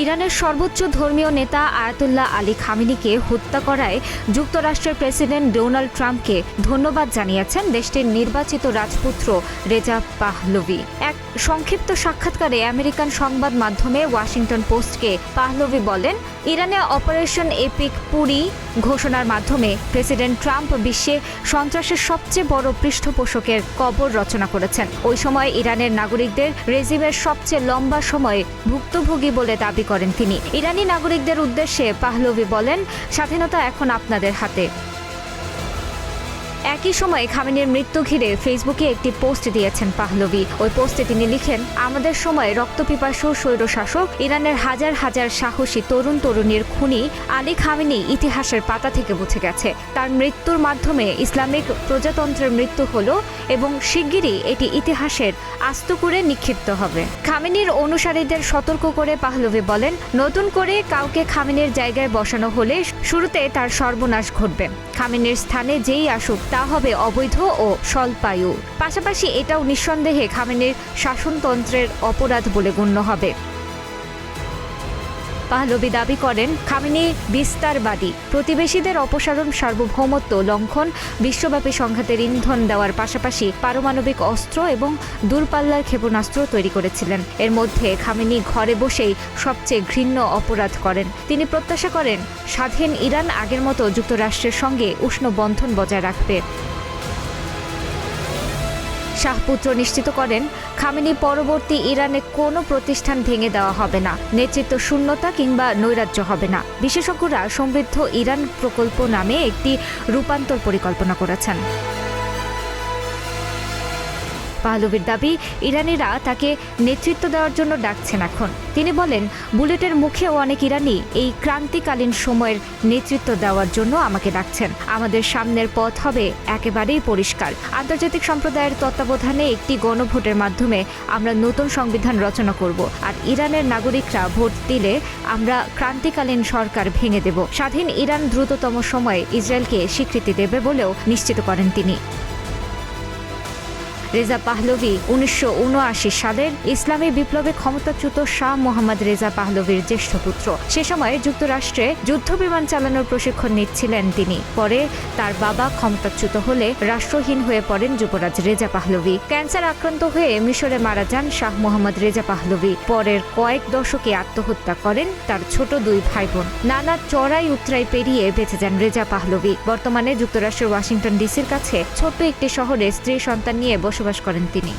ইরানের সর্বোচ্চ ধর্মীয় নেতা আয়াতুল্লাহ আলী খামেনিকে হত্যা করায় যুক্তরাষ্ট্রের প্রেসিডেন্ট ডোনাল্ড ট্রাম্পকে ধন্যবাদ জানিয়েছেন দেশটির নির্বাচিত রাজপুত্র রেজা পাহলভি। এক সংক্ষিপ্ত সাক্ষাৎকারে আমেরিকান সংবাদ মাধ্যমে ওয়াশিংটন পোস্টকে পাহলভি বলেন, ইরানে অপারেশন এপিক পুরি ঘোষণার মাধ্যমে প্রেসিডেন্ট ট্রাম্প বিশ্বে সন্ত্রাসের সবচেয়ে বড় পৃষ্ঠপোষকের কবর রচনা করেছেন। ওই সময় ইরানের নাগরিকদের রেজিমের সবচেয়ে লম্বা সময়ে ভুক্তভোগী বলে দাবি করেন তিনি। ইরানি নাগরিকদের উদ্দেশ্যে পাহলভি বলেন, স্বাধীনতা এখন আপনাদের হাতে। একই সময়ে খামেনির মৃত্যু ঘিরে ফেসবুকে একটি পোস্ট দিয়েছেন পাহলভি। ওই পোস্টে তিনি লিখেন, আমাদের সময় রক্তপিপাসু স্বৈরশাসক ইরানের হাজার হাজার সাহসী তরুণ তরুণীর খুনি আলী খামেনি ইতিহাসের পাতা থেকে মুছে গেছে। তার মৃত্যুর মাধ্যমে ইসলামিক প্রজাতন্ত্রের মৃত্যু হলো এবং শিগগিরই এটি ইতিহাসের আস্ত করে নিক্ষিপ্ত হবে। খামেনির অনুসারীদের সতর্ক করে পাহলভি বলেন, নতুন করে কাউকে খামেনির জায়গায় বসানো হলে শুরুতে তার সর্বনাশ ঘটবে। খামেনির স্থানে যেই আসুক তা হবে অবৈধ ও স্বল্পায়ু। পাশাপাশি এটাও নিঃসন্দেহে খামেনির শাসনতন্ত্রের অপরাধ বলে গণ্য হবে। পাহলভি দাবি করেন, খামেনি বিস্তারবাদী, প্রতিবেশীদের অপসারণ, সার্বভৌমত্ব লঙ্ঘন, বিশ্বব্যাপী সংঘাতের ইন্ধন দেওয়ার পাশাপাশি পারমাণবিক অস্ত্র এবং দূরপাল্লার ক্ষেপণাস্ত্র তৈরি করেছিলেন। এর মধ্যে খামেনি ঘরে বসেই সবচেয়ে ঘৃণ্য অপরাধ করেন। তিনি প্রত্যাশা করেন, স্বাধীন ইরান আগের মতো যুক্তরাষ্ট্রের সঙ্গে উষ্ণ বন্ধন বজায় রাখবে। শাহপুত্র নিশ্চিত করেন, খামেনি পরবর্তী ইরানে কোনো প্রতিষ্ঠান ভেঙে দেওয়া হবে না, নেতৃত্ব শূন্যতা কিংবা নৈরাজ্য হবে না। বিশেষজ্ঞরা সমৃদ্ধ ইরান প্রকল্প নামে একটি রূপান্তর পরিকল্পনা করেছেন। পাহলভির দাবি, ইরানিরা তাকে নেতৃত্ব দেওয়ার জন্য ডাকছেন। এখন তিনি বলেন, বুলেটের মুখেও অনেক ইরানি এই ক্রান্তিকালীন সময়ের নেতৃত্ব দেওয়ার জন্য আমাকে ডাকছেন। আমাদের সামনের পথ হবে একেবারেই পরিষ্কার। আন্তর্জাতিক সম্প্রদায়ের তত্ত্বাবধানে একটি গণভোটের মাধ্যমে আমরা নতুন সংবিধান রচনা করব, আর ইরানের নাগরিকরা ভোট দিলে আমরা ক্রান্তিকালীন সরকার ভেঙে দেব। স্বাধীন ইরান দ্রুততম সময়ে ইসরায়েলকে স্বীকৃতি দেবে বলেও নিশ্চিত করেন তিনি। রেজা পাহলভি 1979 সালের ইসলামী বিপ্লবে ক্ষমতাচ্যুত শাহ মোহাম্মদ রেজা পাহলভির জ্যেষ্ঠ পুত্র। সে সময় যুক্তরাষ্ট্রে যুদ্ধবিমান চালানোর প্রশিক্ষণ নিচ্ছিলেন তিনি। পরে তার বাবা ক্ষমতাচ্যুত হলে রাষ্ট্রহীন হয়ে পড়েন যুবরাজ রেজা পাহলভি। ক্যান্সার আক্রান্ত হয়ে মিশরে মারা যান শাহ মোহাম্মদ রেজা পাহলভি। পরের কয়েক দশকে আত্মহত্যা করেন তার ছোট দুই ভাই বোন। নানা চড়াই উতরাই পেরিয়ে বেঁচে যান রেজা পাহলভি। বর্তমানে যুক্তরাষ্ট্রের ওয়াশিংটন ডিসির কাছে ছোট্ট একটি শহরে স্ত্রী সন্তান নিয়ে বসবাস করেন তিনি।